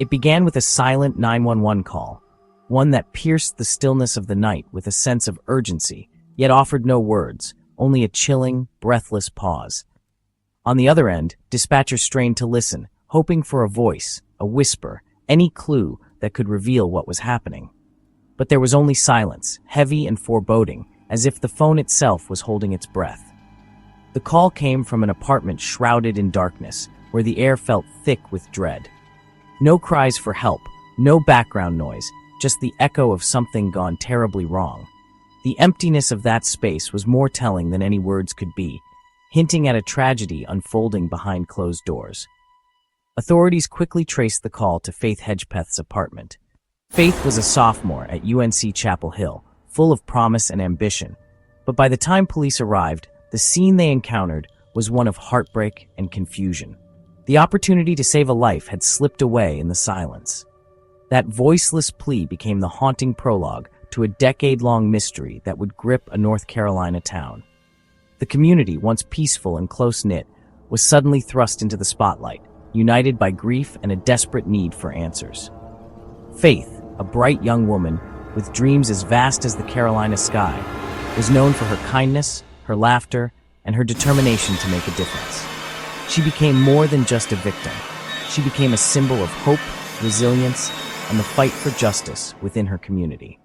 It began with a silent 911 call, one that pierced the stillness of the night with a sense of urgency, yet offered no words, only a chilling, breathless pause. On the other end, dispatchers strained to listen, hoping for a voice, a whisper, any clue that could reveal what was happening. But there was only silence, heavy and foreboding, as if the phone itself was holding its breath. The call came from an apartment shrouded in darkness, where the air felt thick with dread. No cries for help, no background noise, just the echo of something gone terribly wrong. The emptiness of that space was more telling than any words could be, hinting at a tragedy unfolding behind closed doors. Authorities quickly traced the call to Faith Hedgepeth's apartment. Faith was a sophomore at UNC Chapel Hill, full of promise and ambition, but by the time police arrived, the scene they encountered was one of heartbreak and confusion. The opportunity to save a life had slipped away in the silence. That voiceless plea became the haunting prologue to a decade-long mystery that would grip a North Carolina town. The community, once peaceful and close-knit, was suddenly thrust into the spotlight, united by grief and a desperate need for answers. Faith, a bright young woman with dreams as vast as the Carolina sky, was known for her kindness, her laughter, and her determination to make a difference. She became more than just a victim. She became a symbol of hope, resilience, and the fight for justice within her community.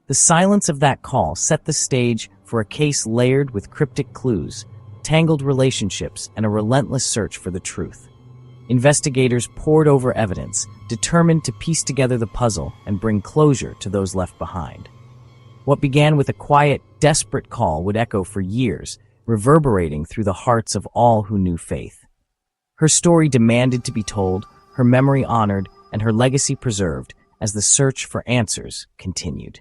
The silence of that call set the stage for a case layered with cryptic clues, tangled relationships, and a relentless search for the truth. Investigators pored over evidence, determined to piece together the puzzle and bring closure to those left behind. What began with a quiet, desperate call would echo for years, reverberating through the hearts of all who knew Faith. Her story demanded to be told, her memory honored, and her legacy preserved as the search for answers continued.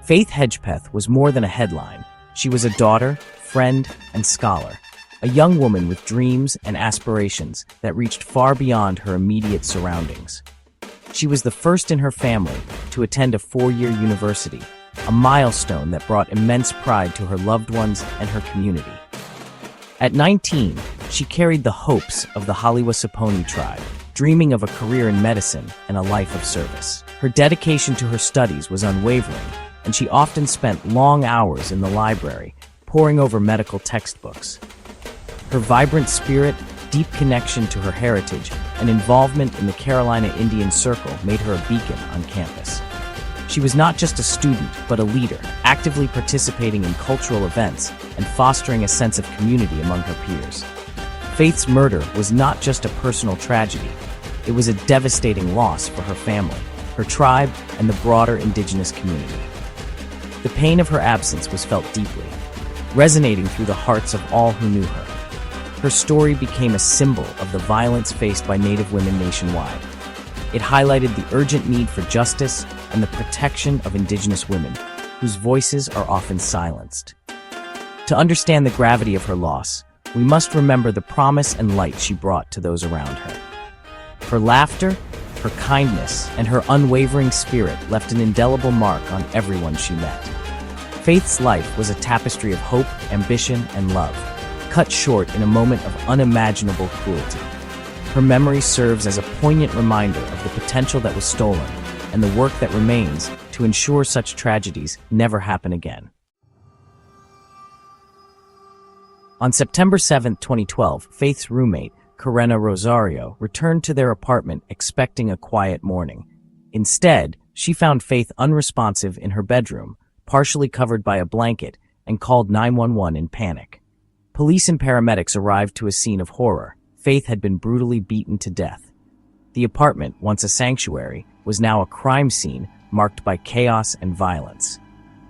Faith Hedgepeth was more than a headline. She was a daughter, friend, and scholar, a young woman with dreams and aspirations that reached far beyond her immediate surroundings. She was the first in her family to attend a 4-year university, a milestone that brought immense pride to her loved ones and her community. At 19, she carried the hopes of the Haliwa-Saponi tribe, dreaming of a career in medicine and a life of service. Her dedication to her studies was unwavering, and she often spent long hours in the library, poring over medical textbooks. Her vibrant spirit, deep connection to her heritage, and involvement in the Carolina Indian Circle made her a beacon on campus. She was not just a student, but a leader, actively participating in cultural events and fostering a sense of community among her peers. Faith's murder was not just a personal tragedy. It was a devastating loss for her family, her tribe, and the broader indigenous community. The pain of her absence was felt deeply, resonating through the hearts of all who knew her. Her story became a symbol of the violence faced by Native women nationwide. It highlighted the urgent need for justice and the protection of Indigenous women, whose voices are often silenced. To understand the gravity of her loss, we must remember the promise and light she brought to those around her. Her laughter, her kindness, and her unwavering spirit left an indelible mark on everyone she met. Faith's life was a tapestry of hope, ambition, and love, cut short in a moment of unimaginable cruelty. Her memory serves as a poignant reminder of the potential that was stolen and the work that remains to ensure such tragedies never happen again. On September 7, 2012, Faith's roommate, Karena Rosario, returned to their apartment expecting a quiet morning. Instead, she found Faith unresponsive in her bedroom, partially covered by a blanket, and called 911 in panic. Police and paramedics arrived to a scene of horror. Faith had been brutally beaten to death. The apartment, once a sanctuary, was now a crime scene marked by chaos and violence.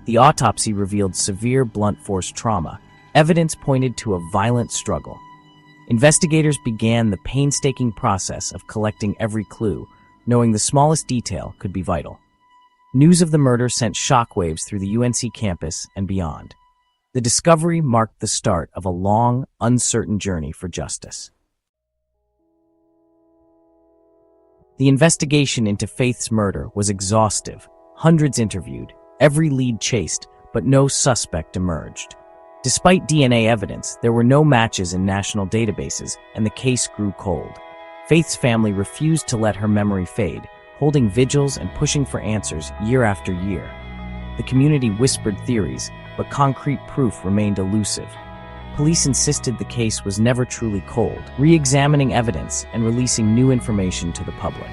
The autopsy revealed severe blunt force trauma. Evidence pointed to a violent struggle. Investigators began the painstaking process of collecting every clue, knowing the smallest detail could be vital. News of the murder sent shockwaves through the UNC campus and beyond. The discovery marked the start of a long, uncertain journey for justice. The investigation into Faith's murder was exhaustive. Hundreds interviewed, every lead chased, but no suspect emerged. Despite DNA evidence, there were no matches in national databases, and the case grew cold. Faith's family refused to let her memory fade, holding vigils and pushing for answers year after year. The community whispered theories, but concrete proof remained elusive. Police insisted the case was never truly cold, re-examining evidence and releasing new information to the public.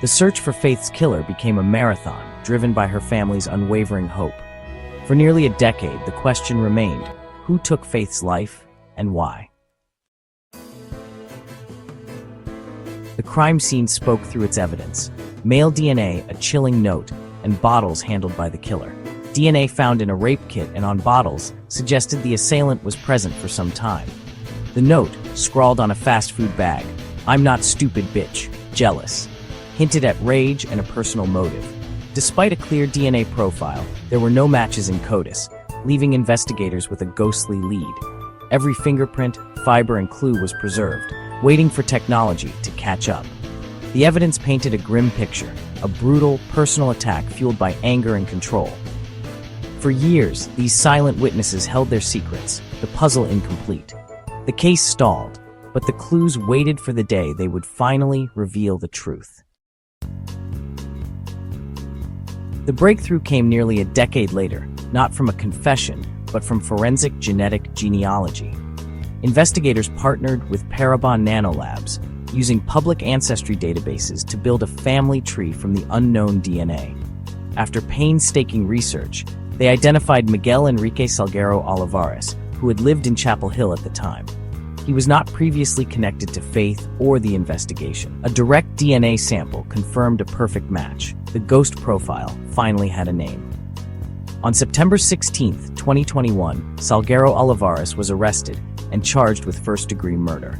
The search for Faith's killer became a marathon, driven by her family's unwavering hope. For nearly a decade, the question remained, who took Faith's life and why? The crime scene spoke through its evidence. Male DNA, a chilling note, and bottles handled by the killer. DNA found in a rape kit and on bottles suggested the assailant was present for some time. The note, scrawled on a fast food bag, "I'm not stupid bitch, jealous," hinted at rage and a personal motive. Despite a clear DNA profile, there were no matches in CODIS, leaving investigators with a ghostly lead. Every fingerprint, fiber, and clue was preserved, waiting for technology to catch up. The evidence painted a grim picture, a brutal, personal attack fueled by anger and control. For years, these silent witnesses held their secrets, the puzzle incomplete. The case stalled, but the clues waited for the day they would finally reveal the truth. The breakthrough came nearly a decade later, not from a confession, but from forensic genetic genealogy. Investigators partnered with Parabon Nanolabs, using public ancestry databases to build a family tree from the unknown DNA. After painstaking research, they identified Miguel Enrique Salguero Olivares, who had lived in Chapel Hill at the time. He was not previously connected to Faith or the investigation. A direct DNA sample confirmed a perfect match. The ghost profile finally had a name. On September 16, 2021, Salguero Olivares was arrested and charged with first-degree murder.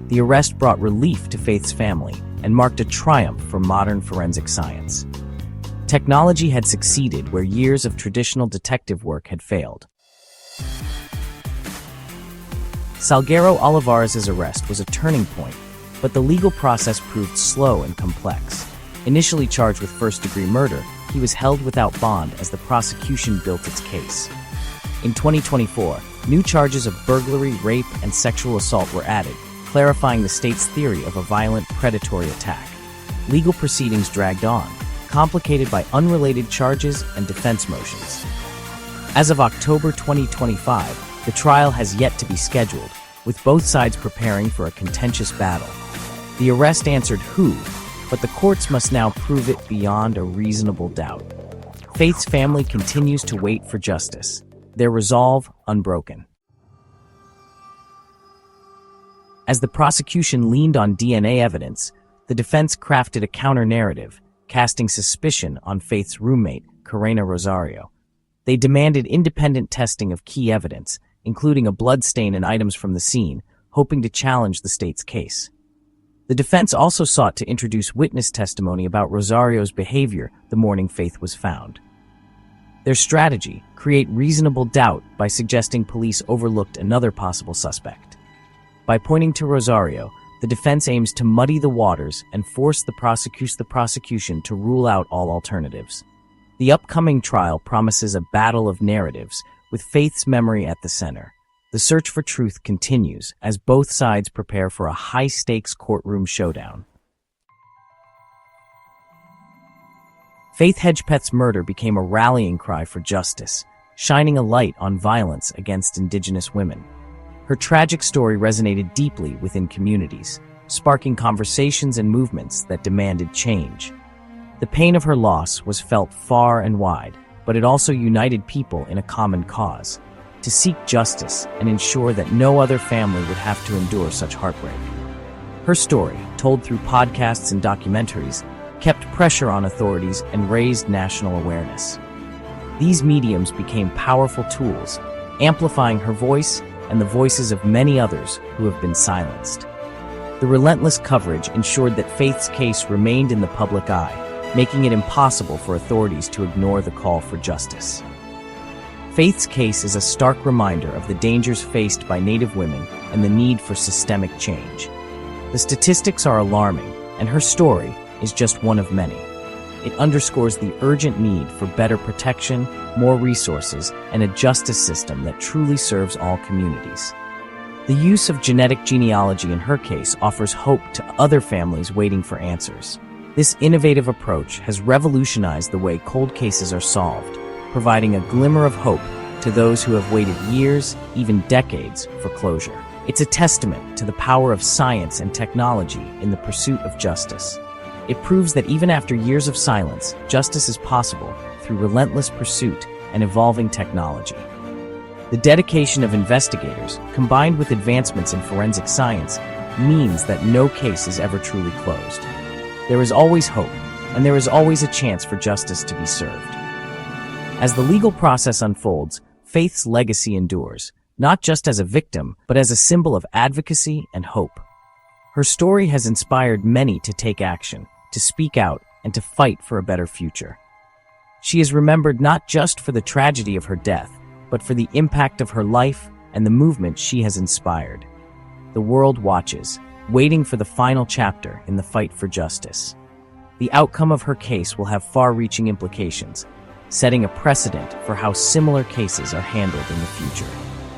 The arrest brought relief to Faith's family and marked a triumph for modern forensic science. Technology had succeeded where years of traditional detective work had failed. Salguero Olivares' arrest was a turning point, but the legal process proved slow and complex. Initially charged with first-degree murder, he was held without bond as the prosecution built its case. In 2024, new charges of burglary, rape, and sexual assault were added, clarifying the state's theory of a violent, predatory attack. Legal proceedings dragged on, complicated by unrelated charges and defense motions. As of October 2025, the trial has yet to be scheduled, with both sides preparing for a contentious battle. The arrest answered who, but the courts must now prove it beyond a reasonable doubt. Faith's family continues to wait for justice, their resolve unbroken. As the prosecution leaned on DNA evidence, the defense crafted a counter-narrative, casting suspicion on Faith's roommate, Karena Rosario. They demanded independent testing of key evidence, including a blood stain and items from the scene, hoping to challenge the state's case. The defense also sought to introduce witness testimony about Rosario's behavior the morning Faith was found. Their strategy: create reasonable doubt by suggesting police overlooked another possible suspect. By pointing to Rosario, the defense aims to muddy the waters and force the prosecution to rule out all alternatives. The upcoming trial promises a battle of narratives, with Faith's memory at the center. The search for truth continues as both sides prepare for a high-stakes courtroom showdown. Faith Hedgepeth's murder became a rallying cry for justice, shining a light on violence against Indigenous women. Her tragic story resonated deeply within communities, sparking conversations and movements that demanded change. The pain of her loss was felt far and wide, but it also united people in a common cause: to seek justice and ensure that no other family would have to endure such heartbreak. Her story, told through podcasts and documentaries, kept pressure on authorities and raised national awareness. These mediums became powerful tools, amplifying her voice and the voices of many others who have been silenced. The relentless coverage ensured that Faith's case remained in the public eye, making it impossible for authorities to ignore the call for justice. Faith's case is a stark reminder of the dangers faced by Native women and the need for systemic change. The statistics are alarming, and her story is just one of many. It underscores the urgent need for better protection, more resources, and a justice system that truly serves all communities. The use of genetic genealogy in her case offers hope to other families waiting for answers. This innovative approach has revolutionized the way cold cases are solved, providing a glimmer of hope to those who have waited years, even decades, for closure. It's a testament to the power of science and technology in the pursuit of justice. It proves that even after years of silence, justice is possible through relentless pursuit and evolving technology. The dedication of investigators, combined with advancements in forensic science, means that no case is ever truly closed. There is always hope, and there is always a chance for justice to be served. As the legal process unfolds, Faith's legacy endures, not just as a victim, but as a symbol of advocacy and hope. Her story has inspired many to take action, to speak out, and to fight for a better future. She is remembered not just for the tragedy of her death, but for the impact of her life and the movement she has inspired. The world watches, waiting for the final chapter in the fight for justice. The outcome of her case will have far-reaching implications, setting a precedent for how similar cases are handled in the future.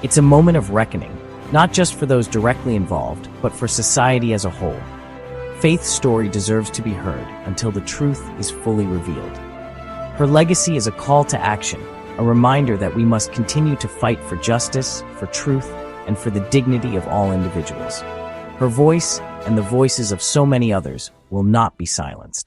It's a moment of reckoning, not just for those directly involved, but for society as a whole. Faith's story deserves to be heard until the truth is fully revealed. Her legacy is a call to action, a reminder that we must continue to fight for justice, for truth, and for the dignity of all individuals. Her voice, and the voices of so many others, will not be silenced.